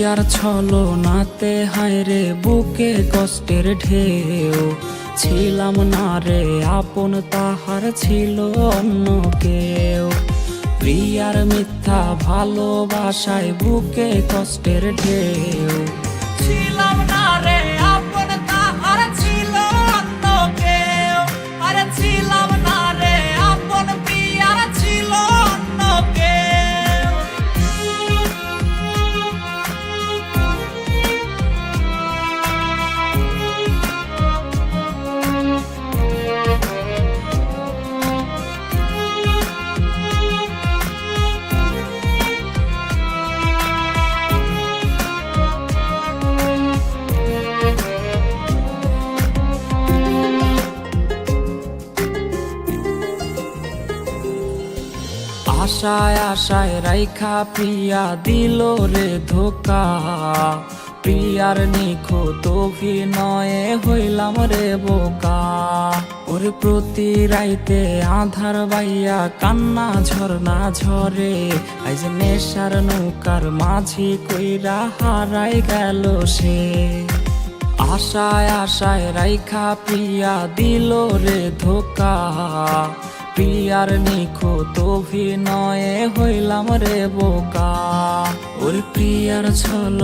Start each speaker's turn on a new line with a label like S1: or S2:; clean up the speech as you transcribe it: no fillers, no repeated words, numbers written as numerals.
S1: প্রিয়ার ছলনাতে হায়রে বুকে কষ্টের ঢেউ, ছিলাম না রে আপন তাহার ছিল অন্য কেউ। প্রিয়ার মিথ্যা ভালোবাসায় বুকে কষ্টের ঢেউ, ছিলাম না রে আপন তাহার ছিল অন্য কেউ। আরে ছিলাম না রে আপন, প্রিয়ার ছিল অন্য কেউ। আশায় আশায় রাইখা প্রিয়া দিল রে ধোকা, প্রিয়ার নিখুঁত অভিনয়ে হইলাম রে বোকা। ওরে প্রতি রাইতে আধার বাইয়া কান্না ঝরনা ঝরে, আইজ নেশার নৌকার মাঝি কইরা হারাই গেল সে। আশায় আশায় রাইখা প্রিয়া দিল রে ধোকা, প্রিয়ার নিখুঁত অভিনয়ে হইলাম রে বোকা। ওরে প্রিয়ার ছল